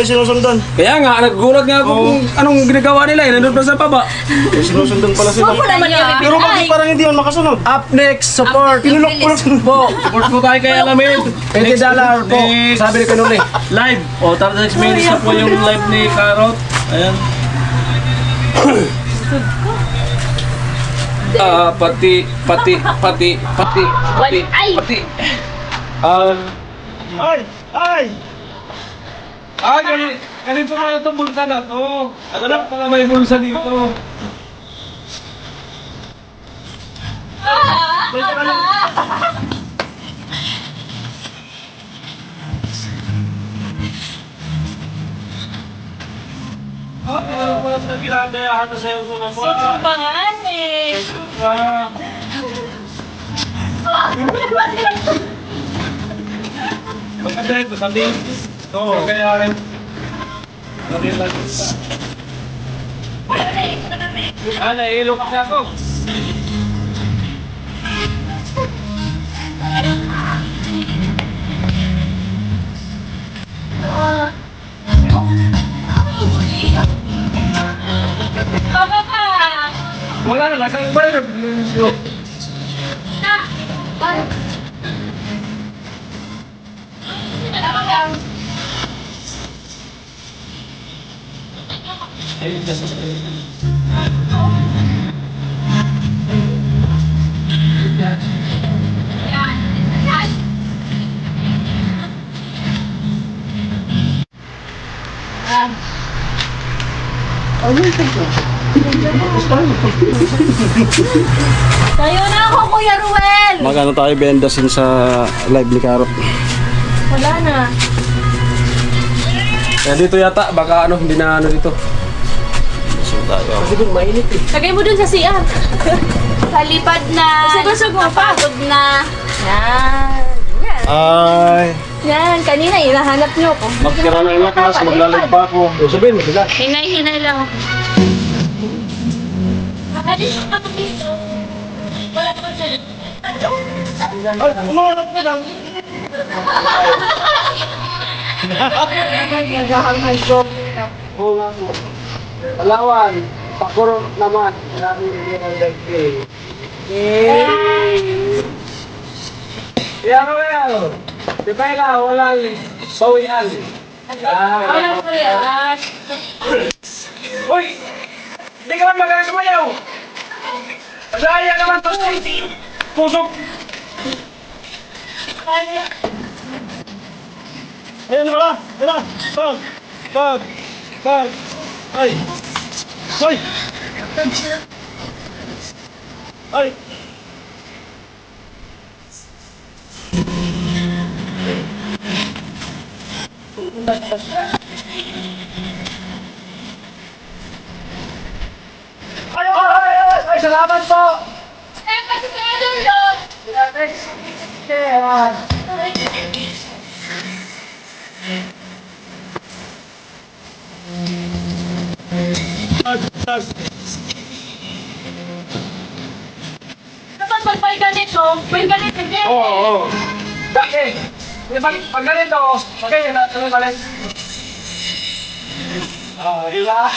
may sinusundan. Kaya nga, nagugulat nga ako kung anong ginagawa nila eh. Nandun pa sa baba. May sinusundan pala sila. Huwag mo naman yan. Pero bakit parang hindi man makasunod? Up next, support. Pinulok po lang Po, support po tayo kay Alamid. $20 po. Sabi ni Kanuli. Live. O, tara next minutes na po yung live ni Carrot. Ayan. Pati. Ay! Ganito na itong bulsa na to. Ano lang pala may bulsa dito. Wala sa ginagayahan na sa'yo ko na mo. Pangan eh. Maganda ito, sabi. Oo, kaya rin. Sabi lang. Nailok na ako. Baba ka. Wala na, nakang ba yun? Na. Baba. Tayo na ako, Kuya Ruel. Magano tayo bendasin sa live ni Carrot. Wala na. Kaya dito yata, baka ano, hindi na ano dito. So tayo. Kasi kung mainit eh. Lagay mo dun sa CR. Palipad na. Busog mo pa. Pagod na. Yan. Yan. Ay! Yan. Kanina, hinahanap niyo ako. Magtira ng lakas, maglalag pa ako. Sabihin mo sila. Hinay-hinay lang ako. Alis ka pa dito. Wala pa siya. Ay, umarap ka lang. Palawan, Pakurot naman. Marami rin ang dagdag. Kaya Roel, di ba ikaw walang bawian? Wala pa yan. Uy! Hindi ka man magaling sumayaw! Masaya naman to sa pusok! Ayan wala! Ayan! Pag! Ay! Ay! Ay! Ay, salamat po! Eh, kasi kaya dun doon. Kapag pag ganito, pag ganito, hindi. Oo. Bakit? Pag ganito, okay, ano balik? Di ba?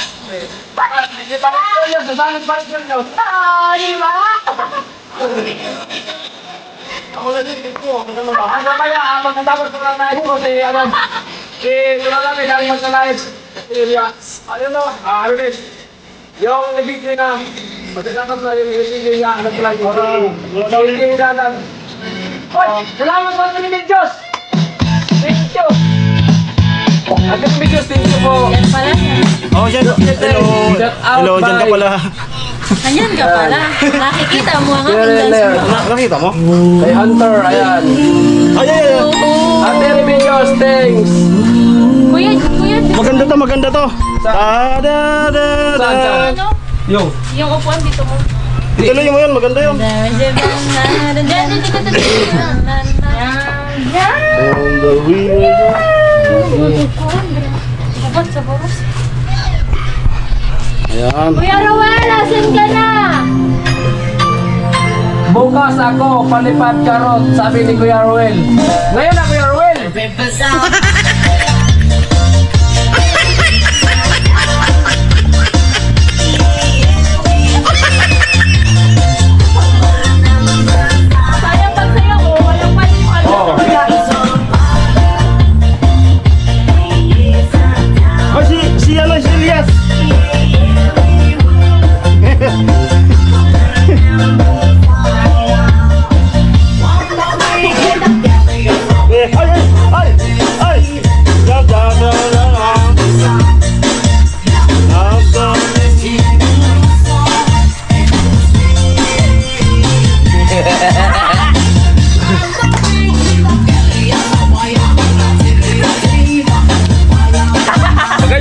Hindi pa rin ko yun, sasangat pa rin yun. Di ba? Ako na din dito. Ano kaya, magkatapos ko lang na ito, si wala namin, galing magsa-live. Ayun no, ano din. Yung nabigay na, magkatapos na yung nabigay na, ano pala yung hindi na. Hoy, salamat po sa mga Diyos! Thank you! At yung videos, thank you po. Yan pala. Oh, dyan. Hello! Shout out, Hello, dyan ka bye. pala. Ayan ka pala. Nakikita mo ang aking dance mo. Nakita mo? Kay Hunter, ayan. Ay! Oo. Ate Remedios, thanks! Kuya, Maganda to. Da da da da. ano? Yo. Yung upuan dito mo. Ituloy mo yun, maganda yun. On the wheel. Sabot sa boros. Ayan. Kuya Roel, asan ka na? Bukas ako, palipad karot, sabi ni Kuya Ruel. Ngayon na Kuya Ruel!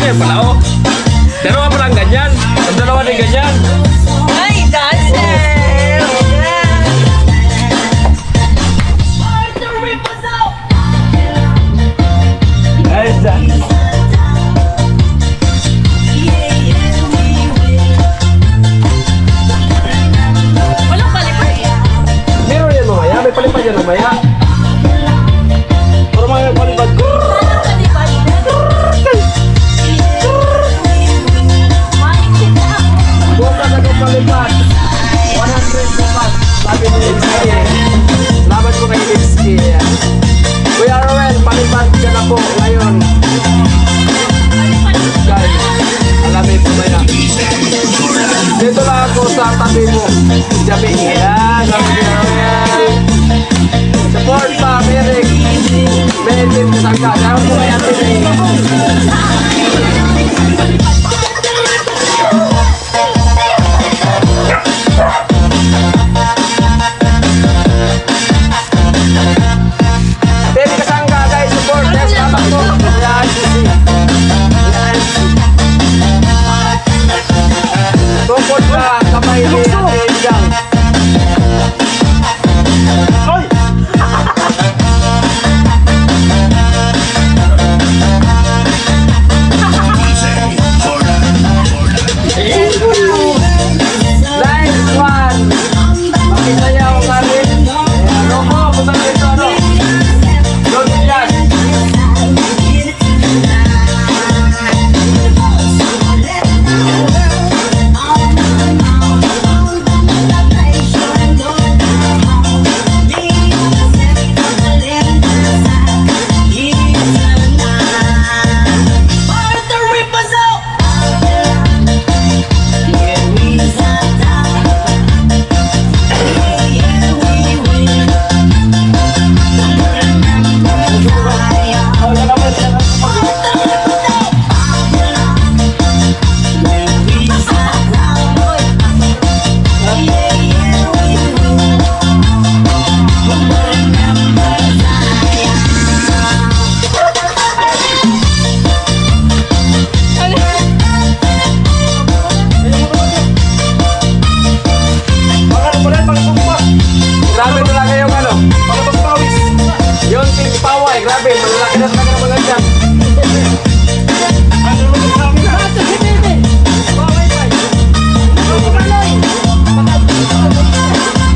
yan pala, oh. Dalawa palang ganyan. Ang dalawa din ganyan. Ay, dancer! Ayos na. Walang palipad. Meron yan mamaya. May palipad yan mamaya. Para mga palibad ko. Maliksit na ako. Buwan ka na kong palipad. 100 bukas. Sabi ni Lipski. Laban ko kay Lipski. Kuya Roel, palipad ka na po ngayon. Guys, alamin po maya. Dito lang ako sa tabi mo. Jabi. Yan, sabi ni Roel. Support pa, Merrick. Merrick, sangka. Dapat po kaya Baby kasangka guys, support. Yes, tama ko. Yan, yan. Support ka, kamay ni Ate Jang. Ay! Nice one! Makisayaw ka rin. Ano mo? Punta dito, ano? Don't yan. Pangalan pa rin, pangpagpas. Grabe talaga yung ano. Pangpagpawis. Yung team Paway, grabe. Malalaki na talaga ng mga dyan. Ano naman sa amin ha?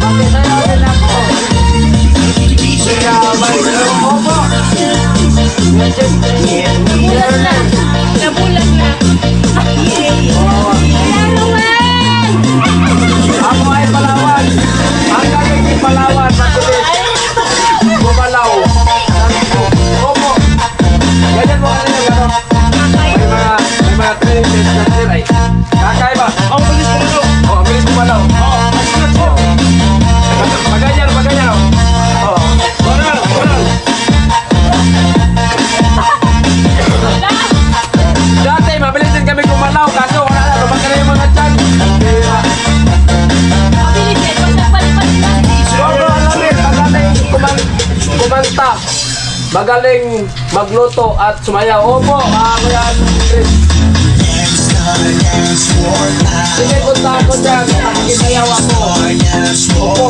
Makisayaw din ako. Kaya may opo. Nabulag na. Nabulag na. Kuya Ruel! Ako ay Palawan. Ang gagawin ni Palawan, matulis. Bumalaw. Opo. Ganyan mo ka na yung may mga training na sila eh. Kakaiba. Ang bilis ko na. Oh, bilis bumalaw. Oh, ayos na. Maganyan, maganyan. Oh. Baral, baral. Dati, mabilis din kami gumalaw. Kaso wala na, lumaki na yung mga chan. Kaya, Mabilis eh. Pag nagpalipad na. Bro, alamit, magaling kumanta. Magaling magluto at sumayaw. Opo, Kuya Chris. Sige, punta ako dyan. Nakikitayaw ako. Opo.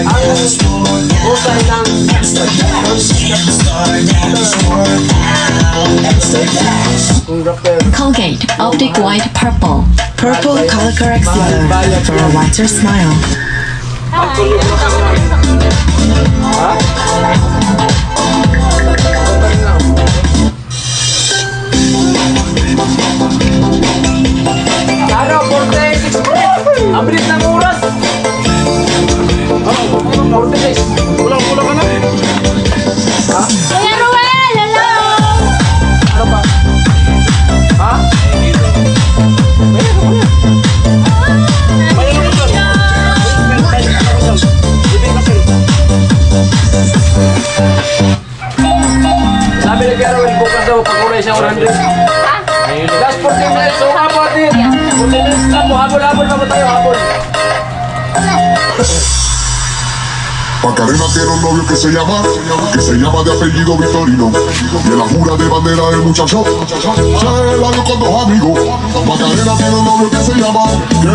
Ang usay ng kung rapper. Colgate Optic White Purple. Purple color corrector for a whiter smile. Ano, 46 minutes? Ang bilis ng oras. 46. Kulang-kulang ka na. Kuya Ruel! Hello! Ano ba? Ha? Bayan mo ka dyan. Ibig kasi. Sabi ni Garo, bukas daw pag-uray siya 100. Last 14 minutes, so habol din. 14 minutes lang po, habol-habol na po tayo, habol. Macarena tiene un novio que se llama de apellido Victorino. Y en la jura de bandera del muchacho se la dio con dos amigos. Macarena tiene un novio que se llama de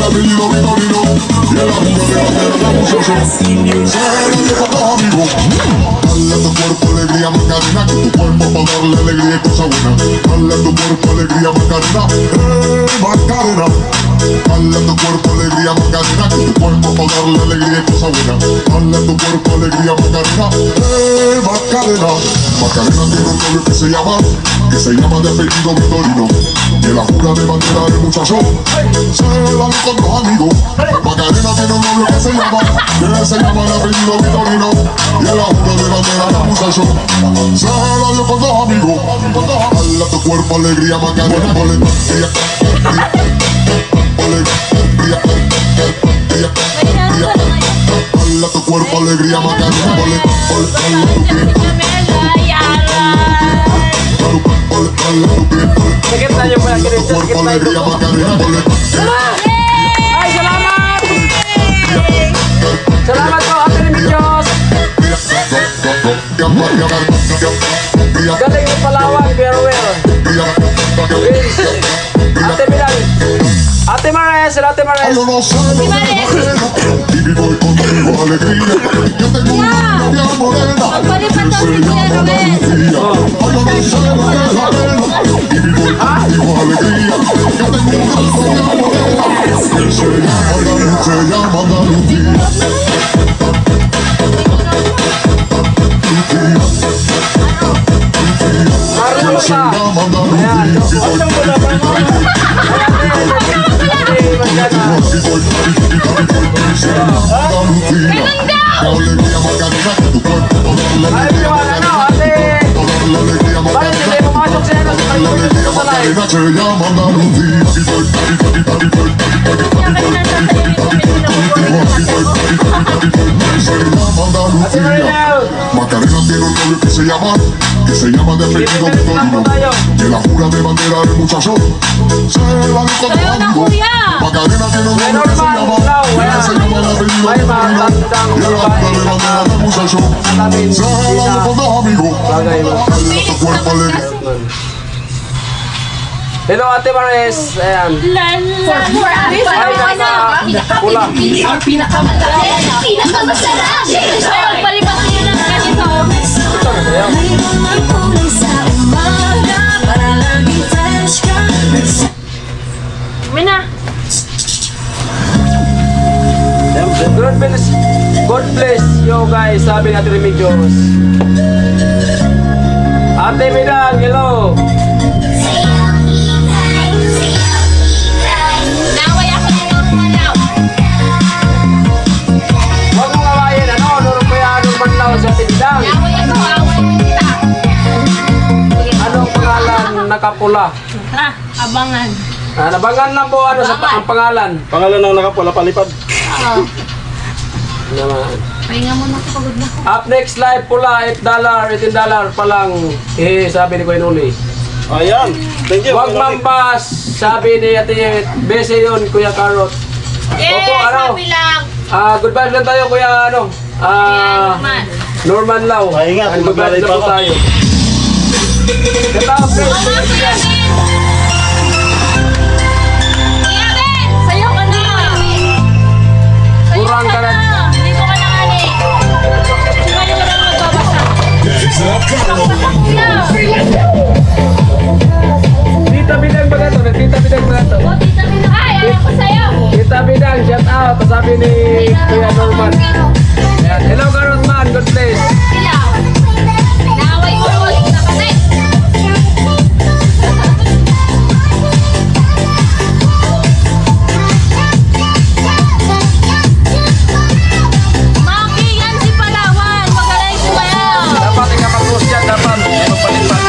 apellido Victorino. Y en la jura de bandera del muchacho se la dio con dos amigos. Dale a tu cuerpo alegría Macarena, que tu cuerpo para darle alegría y cosa buena. Dale a tu cuerpo alegría Macarena, Macarena. Dale a tu cuerpo alegría Macarena, que tu cuerpo para darle alegría y cosa buena. Dale a tu cuerpo alegría Macarena, Macarena. Macarena tiene un novio que se llama de apellido Victorino. Y en la jura de bandera del muchacho se la dio con dos amigos. Macarena tiene un novio que se llama de apellido Victorino. Y en la jura de bandera del muchacho se la dio con dos amigos. Dale a tu cuerpo alegría Macarena, dale a tu cuerpo alegría Macarena, Sakit na yung pala, sakit na yung Ay, salamat! Salamat po, Ate Remedios! Galing yung Palawan, pero well. Ate Milan. Ate Mares, Ate Mares. yo no sé lo que y voy contigo alegría. Yo tengo una novia morena Magpalipat daw si Kuya Romel. yo no sé lo que es la pena y voy contigo alegría. Yo tengo una novia morena que se llama Andalucía. Marunong Se ka. llama Andalucía. Alegría Macarena, que tu cuerpo para darle Ay, alegría Piwan, ano, Ate? Macarena, alegría Bakit hindi pumasok siya ng Alegría Macarena se llama Andalucía. Se llama Ate Andalucía. Marinel. Macarena tiene un novio que se llama de apellido Victorino. Y en la jura de bandera del muchacho se la dio con dos Sayaw na, amigos. Kuya. Macarena tiene un novio que se llama de apellido Ay, Victorino. Y en la jura de bandera del muchacho se la dio con dos amigos. Bagay mo. Dale a tu cuerpo alegría. Hello, Ate Mares. Ayan. Ay, nasa pula. Pinakamasarap. Magpalipat kayo ng ganito. Ito na sa'yo. Mina. God bless you guys, sabi natin Remedios. Ate Midang, hello. Naway ako ng normal now. Huwag mong awayin, ano? Nurong kaya Norman Lau sa Ate Midang. Naway ako, away kita. Anong pangalan nakapula? Ha, abangan. Nabangan lang po ano sa ang pangalan. Pangalan ng nakapula palipad. Oo. Naman. Pahinga mo na ako, pagod na ako. Up next live pula, $8, $18 pa lang. Sabi ni Kuya Nuli. Ayan. Thank you. Huwag mampas, sabi ni Ate Bese yun, Kuya Carrot. Yes, Opo, ano? sabi lang. Goodbye lang tayo, Kuya ano? Norman. Norman Lau. Ay, ingat, Goodbye maglalay lang pa po ako. tayo. Get out, Oo nga, Kuya Ben. Kuya Ben, sayo ka na. Sayo Kurang ka na. Hindi ko ka na ani. Hindi ka na magbabasa. Kuya. Tita Bidang ba ito? Tita Bidang ba ito? O, tita Mina. Ay, alam ko sa'yo. Tita Bidang, shout out. Sabi ni Kuya Norman. Ayan. Hello, Carrot Man. God bless. Ilaw. Naaway mo ko. Kita patay. Maki, yan si Palawan. Magaling si Bayaw. Dapat ikapatos yan. Dapat. Magpalipat.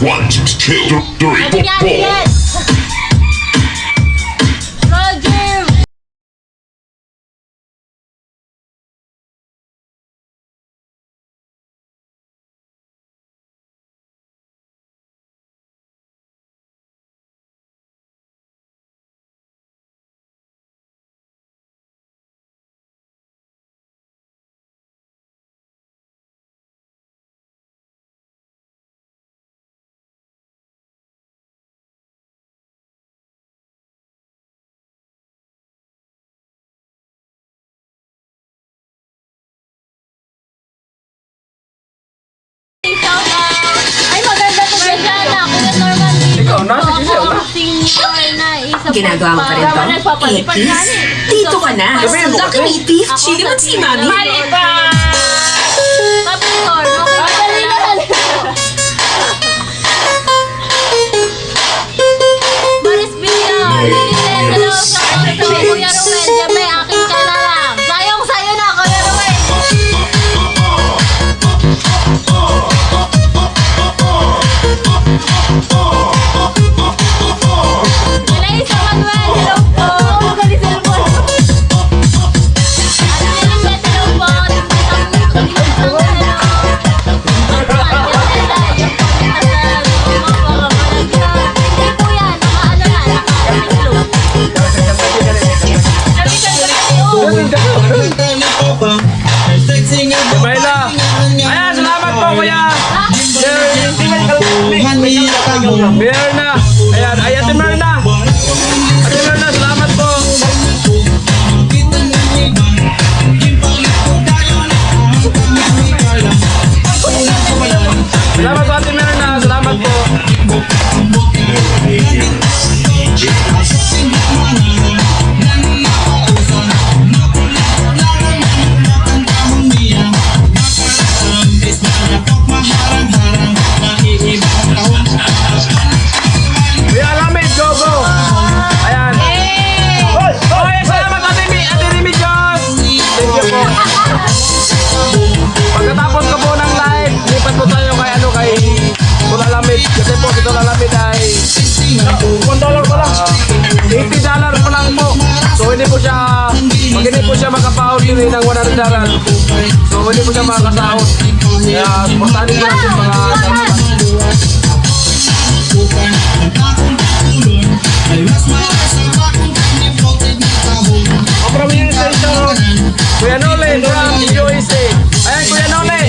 1, 2, 3, 4, 4. Roger! Ay, maganda to siya na. Kuya Norman dito. Ikaw na, sige, siya na. Senior na isa Ginagawa mo ka rin to? Nagpapalipad na Ekis? Dito ka na. Sabihin mo kasi. Nakamiti. Chili mo si Mami. Malipad! Kapitol, dali na lang. Maris Villar, Lilian, hello sa Kuya Ruel. Diyan may akin ka na lang. Sayong sayo na, Kuya Ruel. Elisa Manuel, hello po. Ano ka ni Silvon? Hello po. Mayla. Ayan, salamat po kuya. Merna. Ayan, ay Ate Merna. Ate Merna, salamat po. Salamat po Ate Merna, salamat po. Kuya Alamid, go go. Ayan. Okay, salamat Ate Rimi Diyos. Thank you po. Pagkatapos ko po ng live, lipat po tayo kay Tulalamid. Kasi po si Tulalamid ay $1 pa lang. $80 pa lang po. So hindi po siya, pag hindi po siya makapahod yun ng $100. So hindi po siya makakasahod. Kaya supportahan din natin mga Kuya Nole from USA. Ayan Kuya Nole.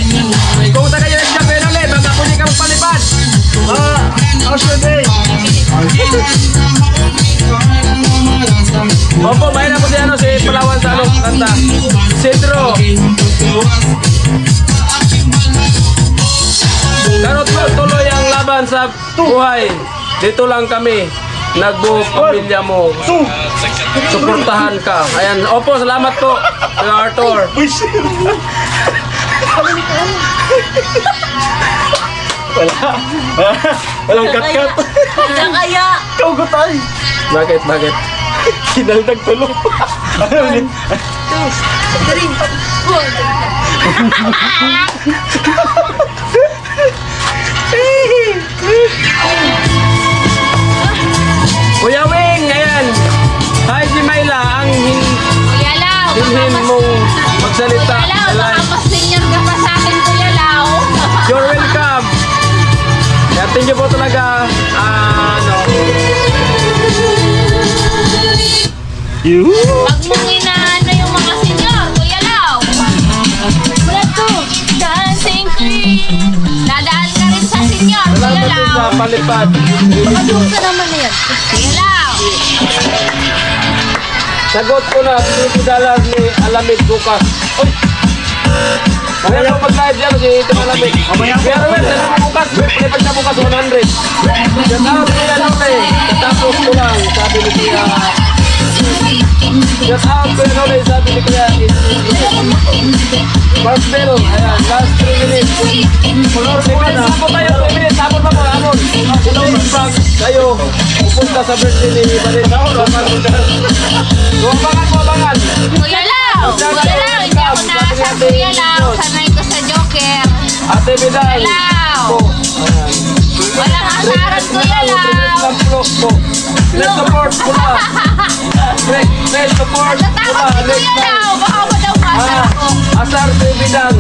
Kung taga USA Kuya Nole, baka po hindi ka magpalipad. Opo, may na po si Palawan sa anong kanta. Sidro. Pero tuloy ang laban sa buhay. Dito lang kami. Nagbuo pamilya mo. Suportahan ka. Ayan. Opo, salamat po. Kuya Arthur. Walang kat-kat. Kaya kaya. Kaugutay. Bakit? Bakit? Kinaldag tulo. Kuya Wing, ayan. Hi, si Mayla. Ang Kuya Lau. hinhin mong magsalita. Kuya Lau, Live. nakapag-senior ka pa sa akin, Kuya Lau. You're welcome. Kaya thank you po talaga. Wag mong inaano yung mga senior, Kuya Lau. Wala to. Dancing Queen. Dadaan ka rin sa senior, Kuya Salamat din sa Lau. palipad. Madung ka naman na yan. Kuya Lau. Sagot ko na, $20 ni Alamid bukas. Uy! Mamaya po pag-live yan si Tim Alamid. Pero wait, sabi mo bukas, palipad na bukas 100. Shout out kay Nole. Tapos ko lang, sabi ni Kuya. Shout out kay Nole, sabi ni Kuya. First bell, ayan, last 3 minutes. Sabot tayo, 3 minutes, sabot pa po, amon. Pag kayo, pupunta sa birthday ni Balin. So, abangan. Kuya Lau. Kuya Lau, hindi ako nasa Kuya Lau. Sanay ko sa Joker. Ate Vidal. Lau. Po. Ayan. Walang Yan, Kuya Lau. Let's support pula. Let's support Natakot si Kuya Lau. Baka mo daw pasar ko. Asar Bibidang.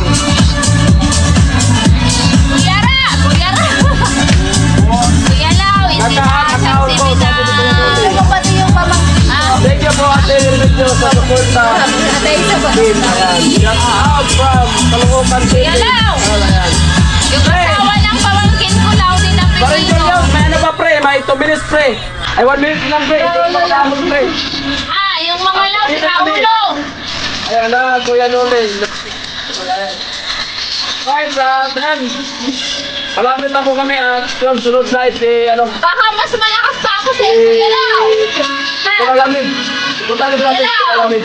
Kuya Ra. Kuya Ra. Kuya Lau. Hindi na asar si Bidang. Ano pati yung mamang... Thank you po Ate Remedyo sa suporta. Atay sa ba? Shout out from Caloocan City. Kuya Lau. Ayan. Yung asawa ng pamangkin ko Lau din ang Parin ko Pilipino. yun, may ano ba pre? May 2 minutes pre. Ay 1 minute lang pre. Ito yung mga damon pre. Yung mga Lau sa ulo. Ayan na, Kuya Nolay. Right, Dan. Malamit na po kami at yung sunod na ano. Baka mas malakas pa ako sa Kuya Lau. Malamit. Punta na natin sa malamit.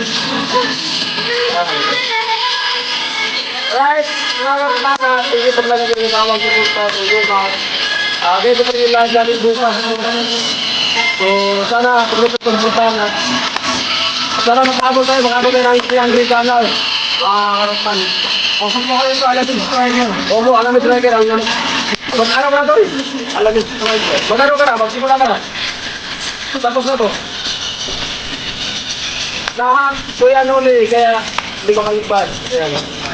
Right, mga kapatid, sige pag lang yung tawag ko sa tulungan. Dito pa rin lang dyan bukas. So, sana pagpunta na. Sana makabot tayo ng Triangle Channel. Karapan. O, saan mo kayo ito? Alam yung striker. Oo, alam yung striker. Mag-araw ka na ito eh. Alam yung striker. Mag-araw ka na, magsimula ka na. Tapos na to. Lahat, Kuya Noli, kaya hindi ko kalipad.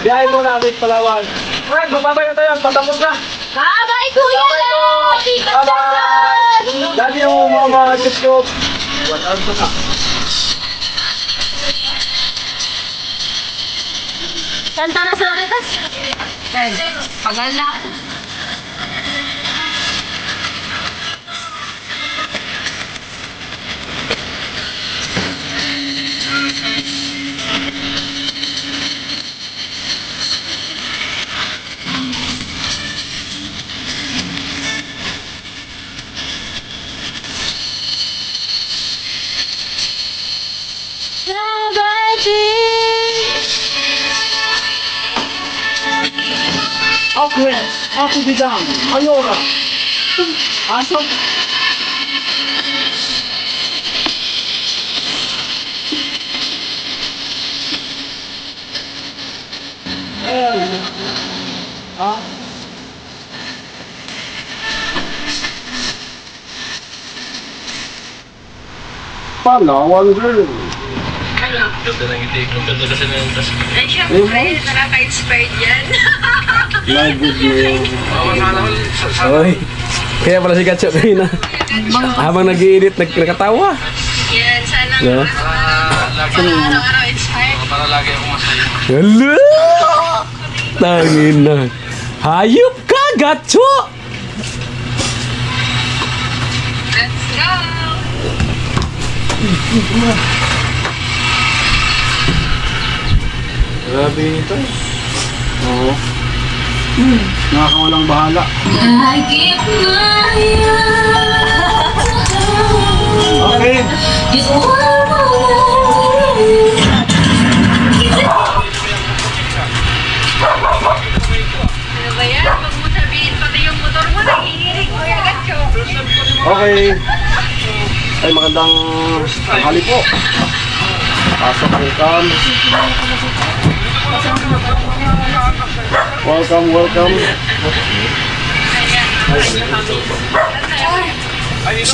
Biyahe mo na, Amit Palawan. Alright, bababay na tayo. Patapos na. Bye-bye, Kuya Lau. Tita Bye-bye! Dati yung mga YouTube. What else na? Kanta na sa Ritas. Pagal na. Okay, ako bidang. Ayora. Asok. Ah. Palawan girl. Siyempre, nakaka-inspired yan. Oy. Kaya pala si Gatcho kanina. Habang nag-i-edit, nakatawa. Yan, sana No? araw-araw inspired. Hala! Tangin na. Hayop ka, Gatcho! Let's go! Grabe ito. Oo. Nakakawalang bahala. I give my Okay. is one Ano ba yan? Huwag mo sabihin pati yung motor mo, nangihirig mo yung gatso. Okay. Ay, magandang tanghali po. Pasok welcome. Welcome.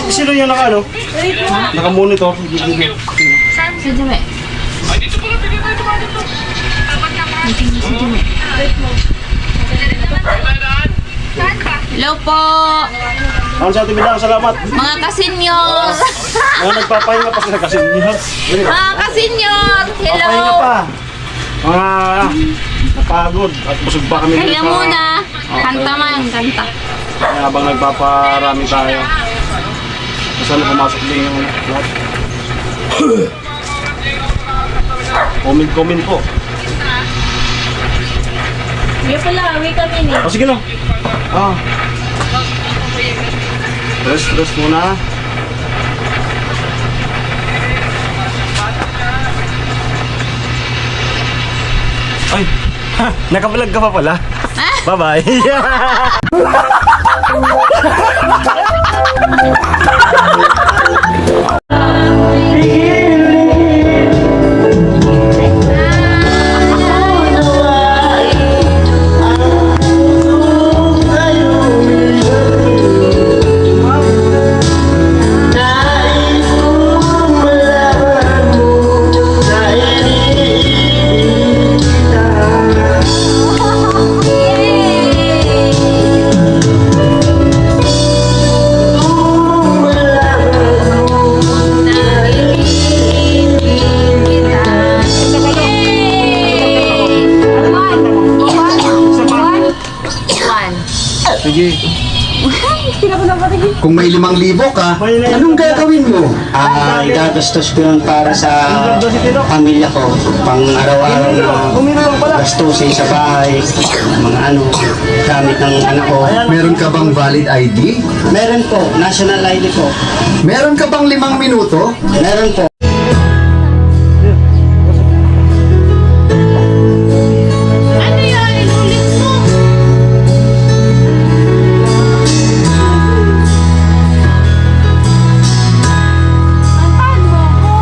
Sino yung naka-monitor? Saan? Si Jame. Hello po, Ang sa ating bidang, salamat. mga kasenyor. Mga nagpapahinga pa sila kasi niya. Mga kasenyor, hello. Papahinga pa. Mga napagod at busog pa kami. Kaya sa- muna, kanta man, kanta. Kaya habang nagpaparami tayo. Sana pumasok din yung lahat. Comment po. Hindi pala, awi kami ni. O sige lang. Ah. Rest muna. Ay, ha, nakapalag ka pa pala. Bye-bye. 1. Sige. Kung may 5,000 ka, anong gagawin mo? Gagastos ko yun para sa pamilya ko. Pang araw-araw na gastusin sa bahay, mga gamit ng anak ko. Meron ka bang valid ID? Meron po, national ID po. Meron ka bang 5 minuto? Meron po. Ano yan? Inulit mo. Antahan mo ako.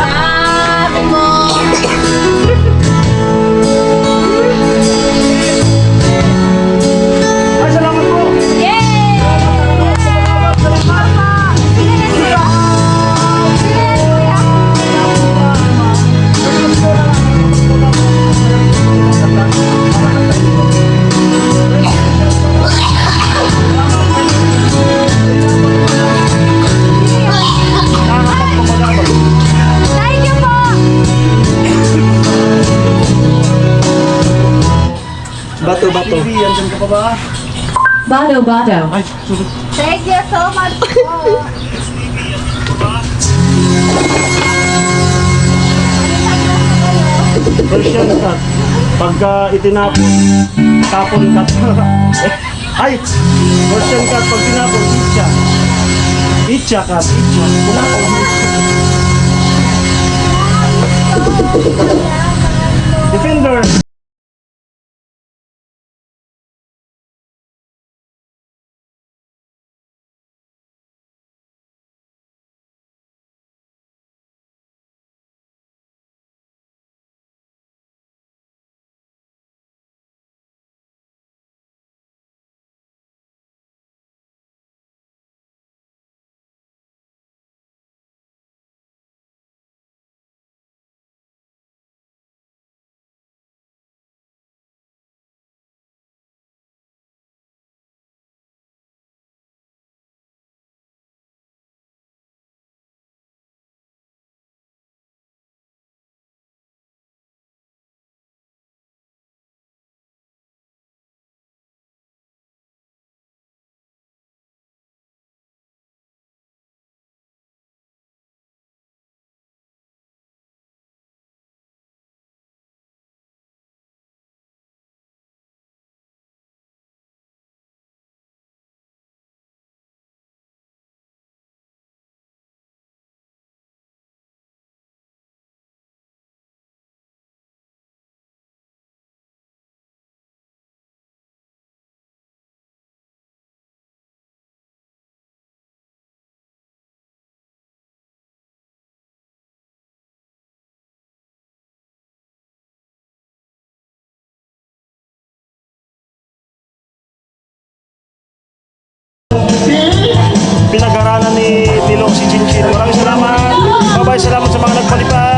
Ate mo. Ay, salamat po. Yay! Thank you po! Andyan ka pa ba? Bado Bado. Thank you so much po. Version ka. Pagka itinapon, tapon ka. Ay! Version ka. Pag tinapon, itcha. Itcha ka. Itcha. Defender. Pinag-aralan ni Tilong si Chinchin. Maraming salamat. Bye-bye. Salamat sa mga nagpalipad.